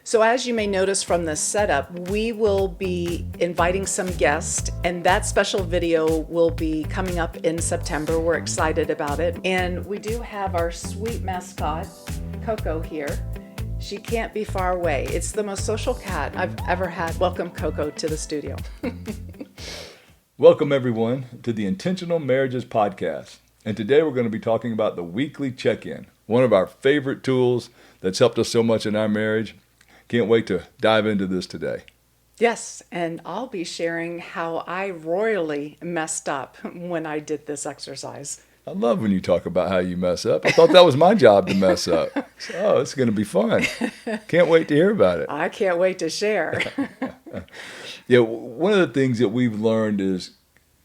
So as you may notice from this setup, we will be inviting some guests, and that special video will be coming up in September. We're excited about it. And we do have our sweet mascot, Coco, here. She can't be far away. It's the most social cat I've ever had. Welcome, Coco, to the studio. Welcome, everyone, to the Intentional Marriages Podcast. And today we're going to be talking about the weekly check-in, one of our favorite tools that's helped us so much in our marriage. Can't wait to dive into this today. Yes, and I'll be sharing how I royally messed up when I did this exercise. I love when you talk about how you mess up. I thought that was my job to mess up. So, it's going to be fun. Can't wait to hear about it. I can't wait to share. Yeah, one of the things that we've learned is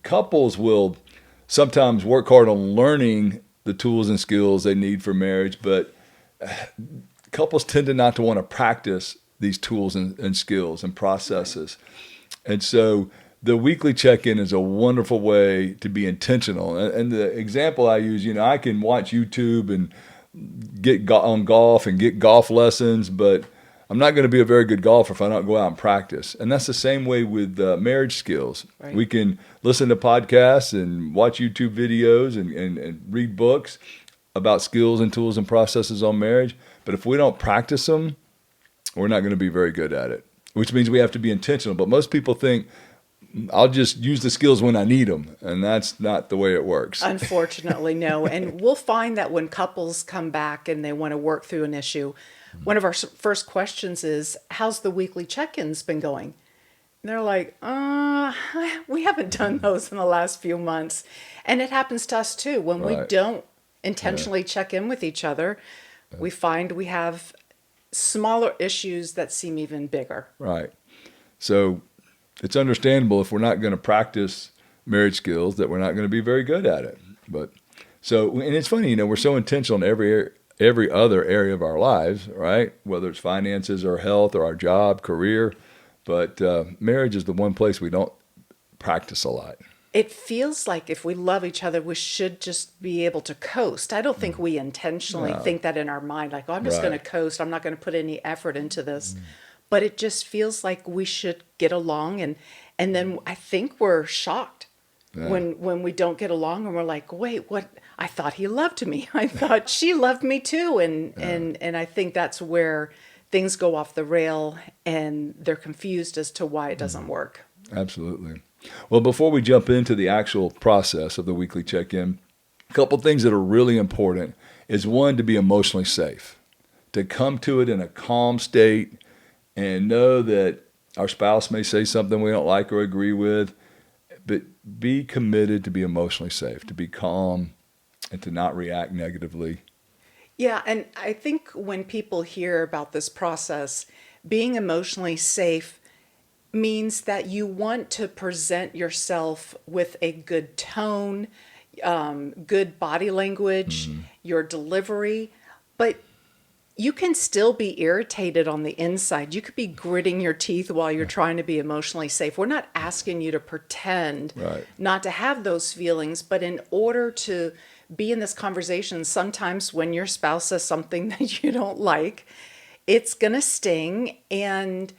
couples will sometimes work hard on learning the tools and skills they need for marriage, but couples tend to not to want to practice these tools and skills and processes. And so the weekly check-in is a wonderful way to be intentional. And the example I use, I can watch YouTube and get on golf and get golf lessons, but I'm not going to be a very good golfer if I don't go out and practice. And that's the same way with marriage skills. Right. We can listen to podcasts and watch YouTube videos and read books about skills and tools and processes on marriage. But if we don't practice them, we're not going to be very good at it, which means we have to be intentional. But most people think, I'll just use the skills when I need them. And that's not the way it works. Unfortunately, no. And we'll find that when couples come back and they want to work through an issue, one of our first questions is, how's the weekly check-ins been going? And they're like, we haven't done those in the last few months. And it happens to us too. When we don't intentionally check in with each other, we find we have smaller issues that seem even bigger. Right. So it's understandable if we're not going to practice marriage skills that we're not going to be very good at it. And it's funny, we're so intentional in every other area of our lives, right? Whether it's finances or health or our job, career. But marriage is the one place we don't practice a lot. It feels like if we love each other, we should just be able to coast. I don't think we intentionally think that in our mind, like, I'm just going to coast. I'm not going to put any effort into this. But it just feels like we should get along. And then I think we're shocked when we don't get along and we're like, wait, what? I thought he loved me. I thought she loved me too. And I think that's where things go off the rail and they're confused as to why it doesn't work. Absolutely. Well, before we jump into the actual process of the weekly check-in, a couple things that are really important is, one, to be emotionally safe, to come to it in a calm state and know that our spouse may say something we don't like or agree with, but be committed to be emotionally safe, to be calm and to not react negatively. Yeah, and I think when people hear about this process, being emotionally safe means that you want to present yourself with a good tone, good body language, your delivery, but you can still be irritated on the inside. You could be gritting your teeth while you're trying to be emotionally safe. We're not asking you to pretend not to have those feelings, but in order to be in this conversation, sometimes when your spouse says something that you don't like, it's going to sting. And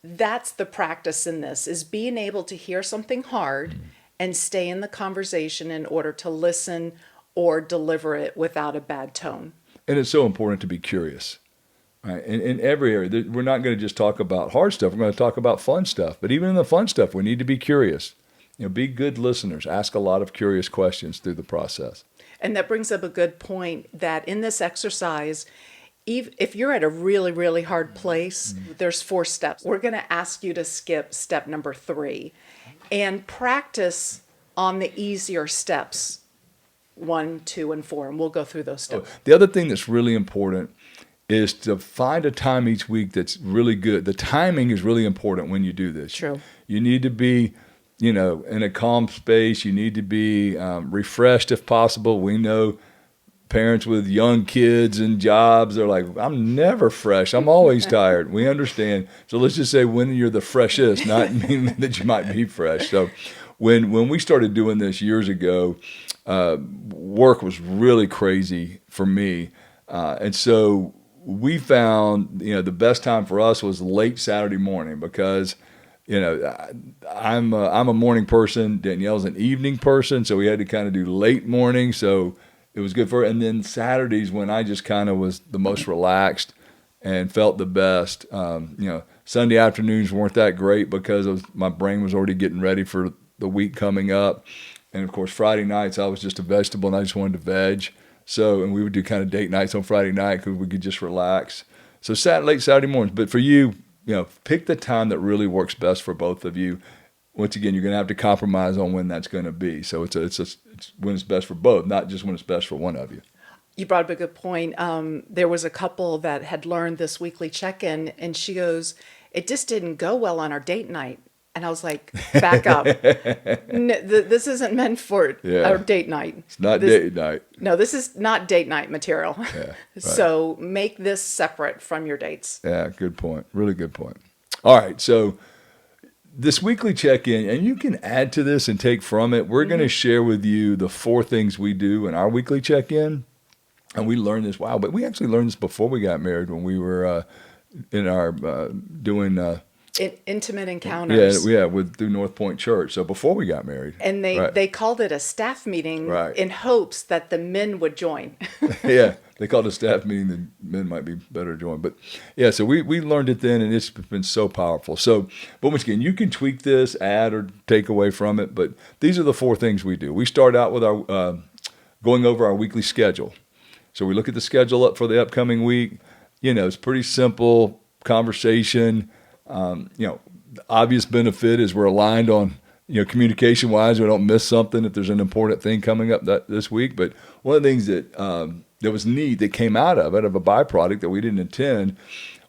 that's the practice in this, is being able to hear something hard and stay in the conversation in order to listen or deliver it without a bad tone. And it's so important to be curious. Right? In every area, we're not going to just talk about hard stuff. We're going to talk about fun stuff. But even in the fun stuff, we need to be curious. Be good listeners. Ask a lot of curious questions through the process. And that brings up a good point that in this exercise, if you're at a really, really hard place, there's 4 steps. We're going to ask you to skip step number 3 and practice on the easier steps, 1, 2, and 4. And we'll go through those steps. The other thing that's really important is to find a time each week that's really good. The timing is really important when you do this. True. You need to be, in a calm space. You need to be refreshed if possible. We know parents with young kids and jobs are like, I'm never fresh. I'm always tired. We understand. So let's just say when you're the freshest, not meaning that you might be fresh. So when we started doing this years ago, work was really crazy for me. And so we found, the best time for us was late Saturday morning because, I'm a morning person. Danielle's an evening person, so we had to kind of do late morning. So it was good for her. And then Saturdays when I just kind of was the most relaxed and felt the best. Sunday afternoons weren't that great because my brain was already getting ready for the week coming up. And of course, Friday nights I was just a vegetable and I just wanted to veg. So, and we would do kind of date nights on Friday night because we could just relax. So late Saturday mornings. But for you, pick the time that really works best for both of you. Once again, you're going to have to compromise on when that's going to be. So it's when it's best for both, not just when it's best for one of you. You brought up a good point. There was a couple that had learned this weekly check-in, and she goes, "It just didn't go well on our date night." And I was like, back up. This isn't meant for our date night. It's not date night. No, this is not date night material. Yeah, right. So make this separate from your dates. Yeah, good point. Really good point. All right, so this weekly check-in, and you can add to this and take from it. We're going to share with you the 4 things we do in our weekly check-in. And we learned this, but we actually learned this before we got married when we were in our doing... intimate encounters. Yeah, through North Point Church. So before we got married. And they called it a staff meeting in hopes that the men would join. Yeah, they called it a staff meeting. The men might be better to join. But yeah, so we learned it then, and it's been so powerful. So, but once again, you can tweak this, add or take away from it. But these are the 4 things we do. We start out with our going over our weekly schedule. So we look at the schedule up for the upcoming week. It's pretty simple conversation. The obvious benefit is we're aligned on, communication wise, we don't miss something if there's an important thing coming up this week. But one of the things that was neat that came out of a byproduct that we didn't intend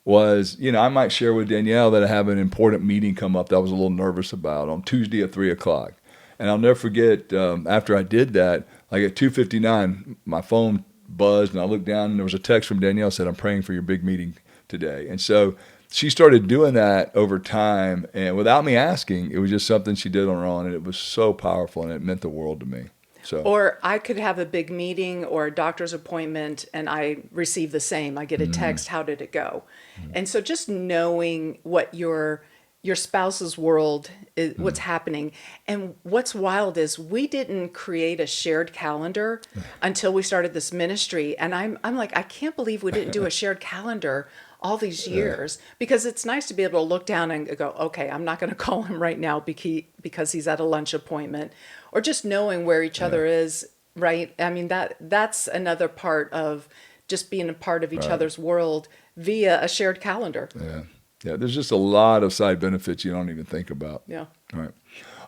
was, I might share with Danielle that I have an important meeting come up that I was a little nervous about on Tuesday at 3:00. And I'll never forget, after I did that, like at 2:59, my phone buzzed and I looked down and there was a text from Danielle that said, "I'm praying for your big meeting today." And so she started doing that over time, and without me asking, it was just something she did on her own, and it was so powerful, and it meant the world to me. So, or I could have a big meeting or a doctor's appointment, and I receive the same. I get a text, "How did it go?" And so just knowing what your spouse's world is, what's happening. And what's wild is we didn't create a shared calendar until we started this ministry. And I'm like, I can't believe we didn't do a shared calendar all these years, because it's nice to be able to look down and go, okay, I'm not going to call him right now because he's at a lunch appointment, or just knowing where each other is, right? I mean, that's another part of just being a part of each other's world via a shared calendar. Yeah, there's just a lot of side benefits you don't even think about. Yeah. All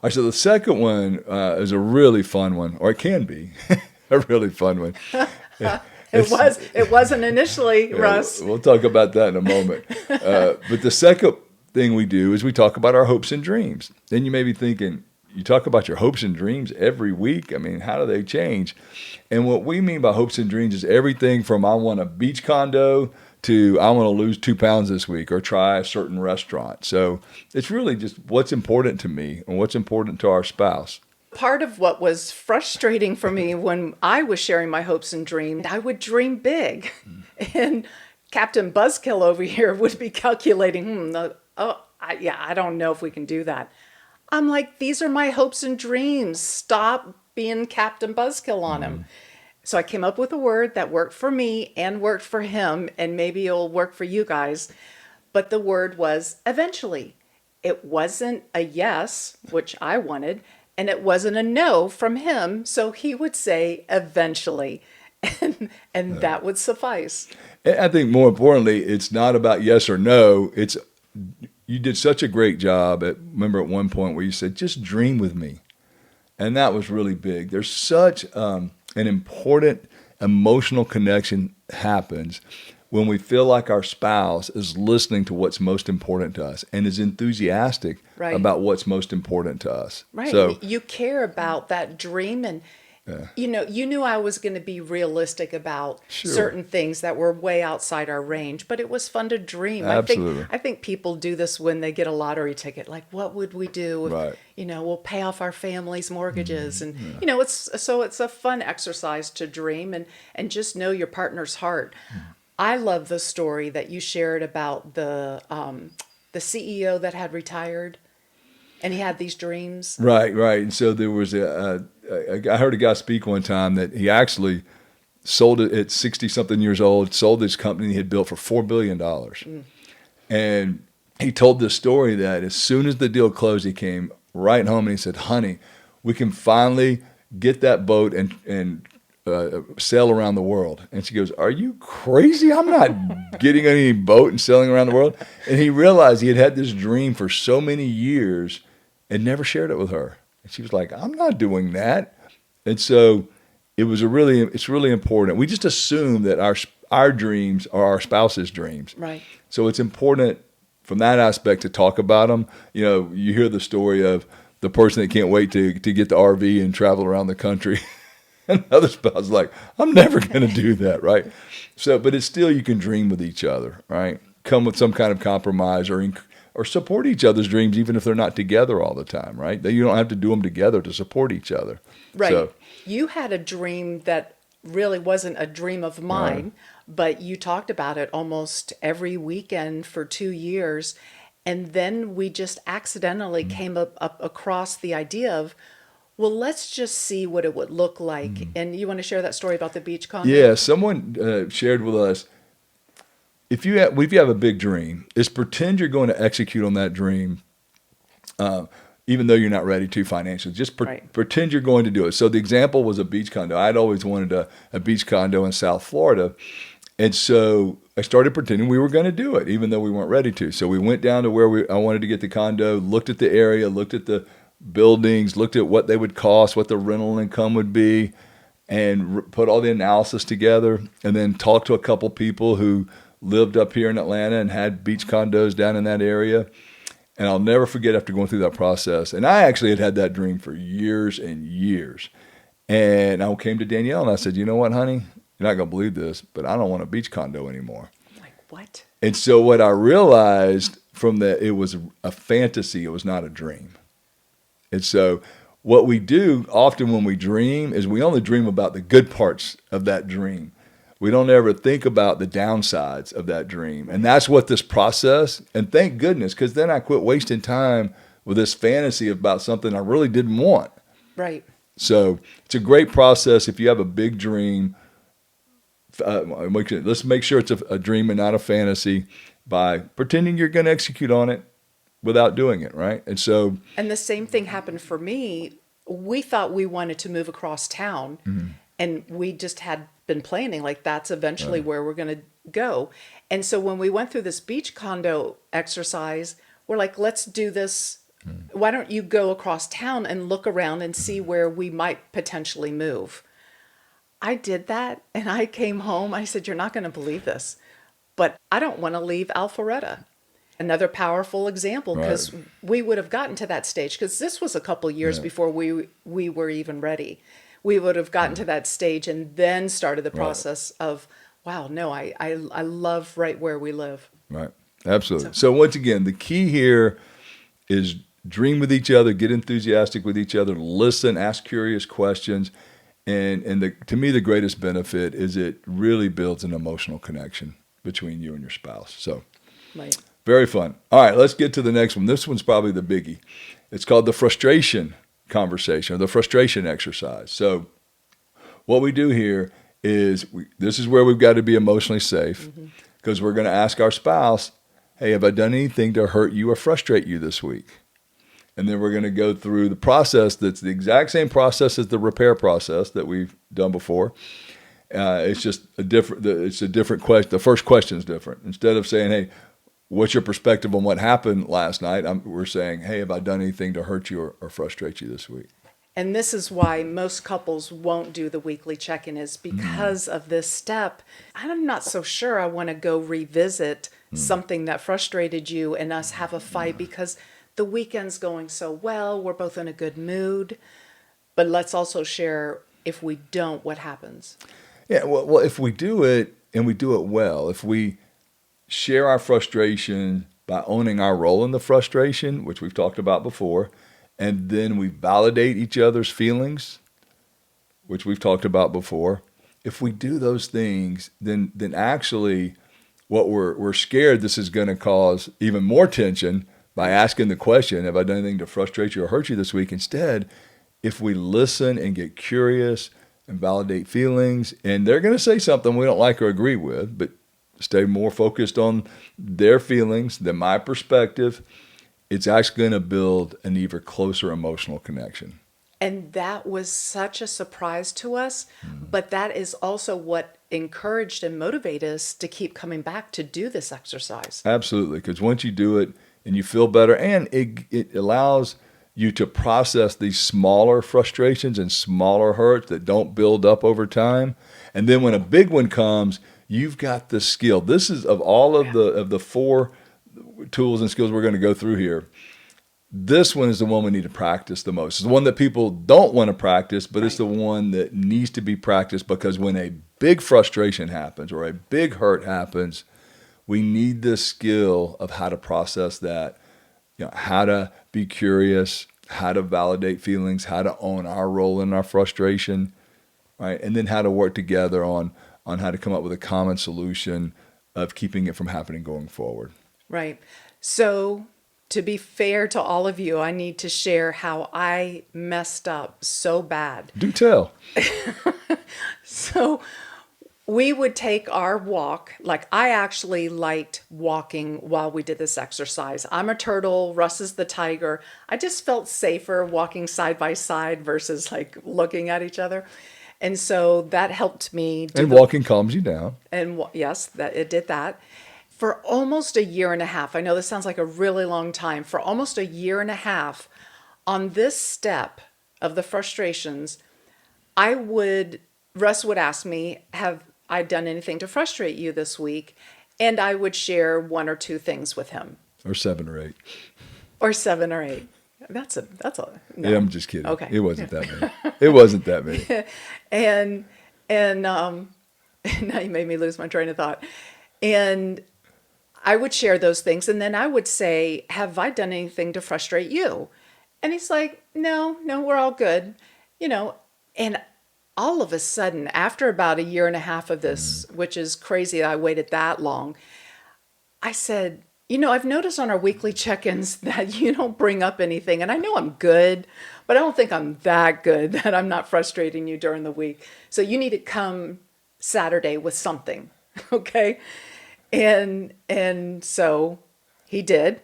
right, so the second one is a really fun one, or it can be a really fun one. It wasn't initially, Russ. We'll talk about that in a moment. But the second thing we do is we talk about our hopes and dreams. Then you may be thinking, you talk about your hopes and dreams every week. I mean, how do they change? And what we mean by hopes and dreams is everything from I want a beach condo to I want to lose 2 pounds this week or try a certain restaurant. So it's really just what's important to me and what's important to our spouse. Part of what was frustrating for me when I was sharing my hopes and dreams, I would dream big. And Captain Buzzkill over here would be calculating, I don't know if we can do that. I'm like, these are my hopes and dreams. Stop being Captain Buzzkill on him. So I came up with a word that worked for me and worked for him, and maybe it'll work for you guys. But the word was eventually. It wasn't a yes, which I wanted, and it wasn't a no from him. So he would say eventually, and that would suffice. I think more importantly, it's not about yes or no. It's you did such a great job remember at one point where you said, just dream with me. And that was really big. There's such an important emotional connection happens when we feel like our spouse is listening to what's most important to us and is enthusiastic about what's most important to us. Right. So you care about that dream, and you knew I was going to be realistic about certain things that were way outside our range, but it was fun to dream. Absolutely. I think people do this when they get a lottery ticket. Like, what would we do if, we'll pay off our family's mortgages? And, it's a fun exercise to dream and just know your partner's heart. I love the story that you shared about the CEO that had retired and he had these dreams. Right, right. And so there was I heard a guy speak one time that he actually sold it at 60 something years old, sold this company he had built for $4 billion. And he told this story that as soon as the deal closed, he came right home and he said, honey, we can finally get that boat and sail around the world. And she goes, are you crazy? I'm not getting any boat and sailing around the world. And he realized he had had this dream for so many years and never shared it with her. And she was like, I'm not doing that. And so it's really important. We just assume that our dreams are our spouse's dreams. Right. So it's important from that aspect to talk about them. You know, you hear the story of the person that can't wait to get the RV and travel around the country. And the other spouse is like, I'm never going to do that, right? So, but it's still, you can dream with each other, right? Come with some kind of compromise or support each other's dreams, even if they're not together all the time, right? You don't have to do them together to support each other. Right. So, you had a dream that really wasn't a dream of mine, Right. but you talked about it almost every weekend for 2 years. And then we just accidentally came up across the idea of, well, let's just see what it would look like. And you want to share that story about the beach condo? yeah, someone shared with us, if you have a big dream, is pretend you're going to execute on that dream, even though you're not ready to financially. Just Right. pretend you're going to do it. So the example was a beach condo. I'd always wanted a beach condo in South Florida. And so I started pretending we were going to do it, even though we weren't ready to. So we went down to where I wanted to get the condo, looked at the area, looked at the buildings, looked at what they would cost, what the rental income would be, and put all the analysis together, and then talked to a couple people who lived up here in Atlanta and had beach condos down in that area. And I'll never forget after going through that process. And I actually had that dream for years and years. And I came to Danielle and I said, you know what, honey? You're not going to believe this, but I don't want a beach condo anymore. Like, what? And so what I realized from that, it was a fantasy. It was not a dream. And so what we do often when we dream is we only dream about the good parts of that dream. We don't ever think about the downsides of that dream. And that's what this process, and thank goodness, because then I quit wasting time with this fantasy about something I really didn't want. Right. So it's a great process. If you have a big dream, let's make sure it's a dream and not a fantasy by pretending you're going to execute on it without doing it, right? And so, And the same thing happened for me. We thought we wanted to move across town, and we just had been planning like that's eventually where we're going to go. And so when we went through this beach condo exercise, we're like, let's do this. Why don't you go across town and look around and see where we might potentially move? I did that, and I came home. I said, you're not going to believe this, but I don't want to leave Alpharetta. Another powerful example, because we would have gotten to that stage, because this was a couple years before we were even ready. We would have gotten to that stage and then started the process of, wow, no, I love right where we live. right, absolutely. So once again, the key here is dream with each other, get enthusiastic with each other, listen, ask curious questions. And to me, the greatest benefit is it really builds an emotional connection between you and your spouse. So Right. very fun. All right, let's get to the next one. This one's probably the biggie. It's called the frustration conversation or the frustration exercise. So what we do here is this is where we've got to be emotionally safe because we're going to ask our spouse, hey, have I done anything to hurt you or frustrate you this week? And then we're going to go through the process that's the exact same process as the repair process that we've done before. It's just it's a different question. The first question is different. Instead of saying, hey, what's your perspective on what happened last night? We're saying, hey, have I done anything to hurt you or frustrate you this week? And this is why most couples won't do the weekly check-in, is because of this step. I'm not so sure I want to go revisit something that frustrated you and us have a fight because the weekend's going so well. We're both in a good mood. But let's also share, if we don't, what happens. Yeah, well, if we do it and we do it well, if we share our frustration by owning our role in the frustration, which we've talked about before, and then we validate each other's feelings, which we've talked about before, if we do those things, then actually what we're scared this is going to cause even more tension by asking the question, have I done anything to frustrate you or hurt you this week? Instead, if we listen and get curious and validate feelings, and they're going to say something we don't like or agree with, but stay more focused on their feelings than my perspective, it's actually going to build an even closer emotional connection. And that was such a surprise to us, but that is also what encouraged and motivated us to keep coming back to do this exercise. Absolutely, because once you do it and you feel better, and it allows you to process these smaller frustrations and smaller hurts that don't build up over time. And then when a big one comes, you've got the skill. This is of all of the four tools and skills we're going to go through here. This one is the one we need to practice the most. It's the one that people don't want to practice, but it's the one that needs to be practiced, because when a big frustration happens or a big hurt happens, we need this skill of how to process that, how to be curious, how to validate feelings, how to own our role in our frustration, right? And then how to work together on how to come up with a common solution of keeping it from happening going forward. Right. So, to be fair to all of you, I need to share how I messed up so bad. Do tell. So we would take our walk. Like, I actually liked walking while we did this exercise. I'm a turtle, Russ is the tiger. I just felt safer walking side by side versus like looking at each other. And so that helped me. And walking calms you down. And yes, that it did that. For almost a year and a half, I know this sounds like a really long time, for almost a year and a half, on this step of the frustrations, Russ would ask me, have I done anything to frustrate you this week? And I would share one or two things with him. Or 7 or 8. Or 7 or 8. That's a, no. Yeah, I'm just kidding. Okay. It wasn't that many. It wasn't that many. And now you made me lose my train of thought. And I would share those things, and then I would say, have I done anything to frustrate you? And he's like, no, we're all good. And all of a sudden, after about a year and a half of this, which is crazy that I waited that long, I said, I've noticed on our weekly check-ins that you don't bring up anything, and I know I'm good, but I don't think I'm that good that I'm not frustrating you during the week. So you need to come Saturday with something, okay? And so he did.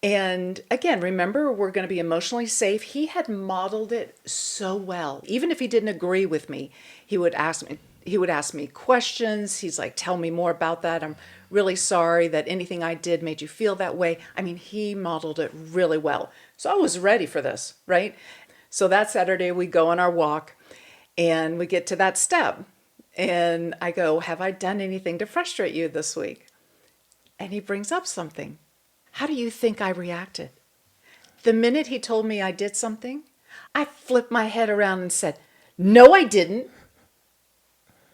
And again, remember, we're going to be emotionally safe. He had modeled it so well. Even if he didn't agree with me, he would ask me questions. He's like, tell me more about that. I'm really sorry that anything I did made you feel that way. I mean, he modeled it really well. So I was ready for this, right? So that Saturday we go on our walk and we get to that step. And I go, have I done anything to frustrate you this week? And he brings up something. How do you think I reacted? The minute he told me I did something, I flipped my head around and said, no, I didn't.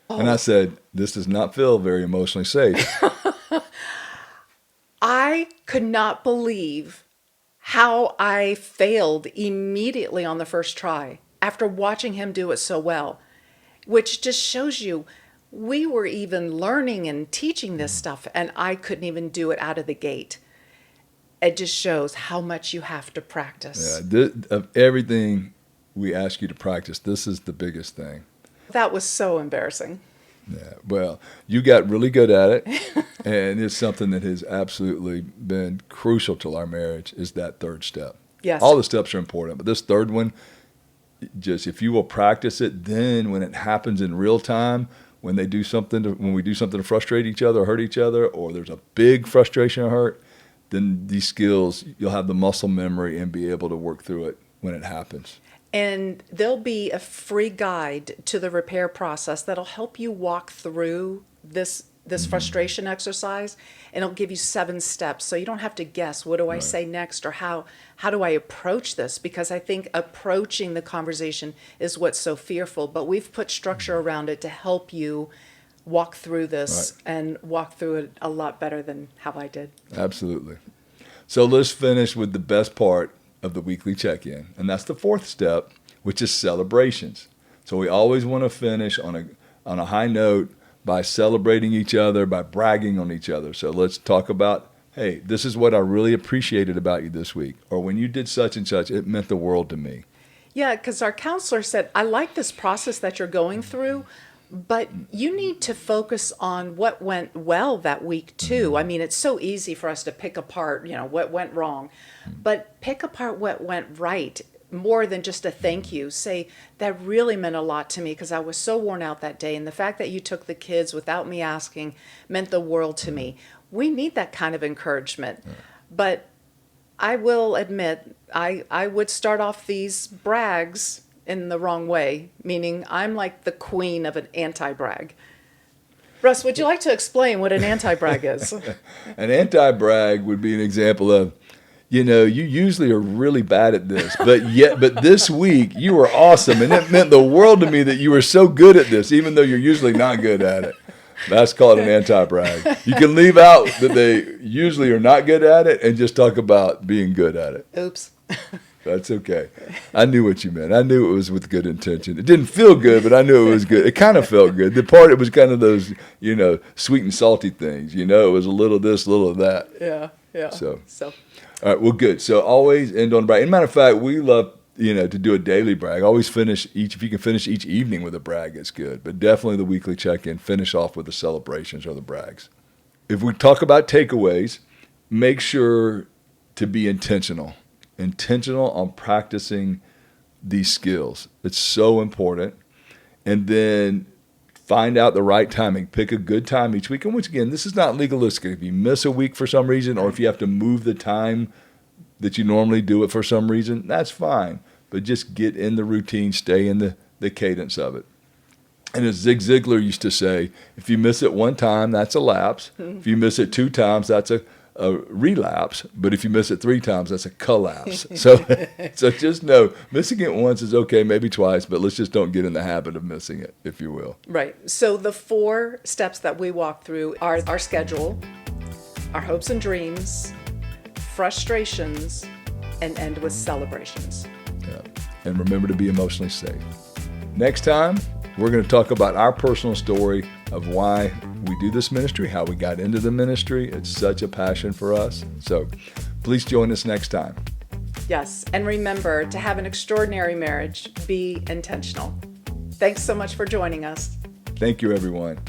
And I said, this does not feel very emotionally safe. I could not believe how I failed immediately on the first try after watching him do it so well, which just shows you we were even learning and teaching this stuff, and I couldn't even do it out of the gate. It just shows how much you have to practice. Yeah, of everything we ask you to practice, this is the biggest thing. That was so embarrassing. Yeah, well, you got really good at it, and it's something that has absolutely been crucial to our marriage, is that third step. Yes. All the steps are important, but this third one, just if you will practice it, then when it happens in real time, when we do something to frustrate each other or hurt each other, or there's a big frustration or hurt, then these skills, you'll have the muscle memory and be able to work through it when it happens. And there'll be a free guide to the repair process that'll help you walk through this frustration exercise, and it'll give you 7 steps, so you don't have to guess, what do I say next, or how do I approach this? Because I think approaching the conversation is what's so fearful, but we've put structure around it to help you walk through this and walk through it a lot better than how I did. Absolutely. So let's finish with the best part of the weekly check-in, and that's the 4th step, which is celebrations. So we always want to finish on on a high note by celebrating each other, by bragging on each other. So let's talk about, hey, this is what I really appreciated about you this week. Or when you did such and such, it meant the world to me. Yeah, because our counselor said, I like this process that you're going through, but you need to focus on what went well that week too. I mean, it's so easy for us to pick apart, what went wrong, but pick apart what went right more than just a thank you. Say, that really meant a lot to me because I was so worn out that day. And the fact that you took the kids without me asking meant the world to me. We need that kind of encouragement. But I will admit, I would start off these brags in the wrong way, meaning I'm like the queen of an anti-brag. Russ, would you like to explain what an anti-brag is? An anti-brag would be an example of, you usually are really bad at this, but this week you were awesome, and it meant the world to me that you were so good at this, even though you're usually not good at it. That's called an anti-brag. You can leave out that they usually are not good at it and just talk about being good at it. Oops. That's okay. I knew what you meant. I knew it was with good intention. It didn't feel good, but I knew it was good. It kind of felt good. The part, it was kind of those, sweet and salty things. It was a little of this, a little of that. Yeah. So. All right, well, good. So always end on a brag. As a matter of fact, we love, to do a daily brag. Always if you can finish each evening with a brag, it's good. But definitely the weekly check-in, finish off with the celebrations or the brags. If we talk about takeaways, make sure to be intentional on practicing these skills. It's so important. And then find out the right timing. Pick a good time each week. And once again, this is not legalistic. If you miss a week for some reason, or if you have to move the time that you normally do it for some reason, that's fine. But just get in the routine, stay in the cadence of it. And as Zig Ziglar used to say, if you miss it one time, that's a lapse. If you miss it 2 times, that's a relapse. But if you miss it 3 times, that's a collapse. So just know, missing it once is okay, maybe twice, but let's just don't get in the habit of missing it, if you will. Right. So the 4 steps that we walk through are our schedule, our hopes and dreams, frustrations, and end with celebrations. Yeah. And remember to be emotionally safe. Next time, we're going to talk about our personal story of why we do this ministry, how we got into the ministry. It's such a passion for us. So please join us next time. Yes. And remember, to have an extraordinary marriage, be intentional. Thanks so much for joining us. Thank you, everyone.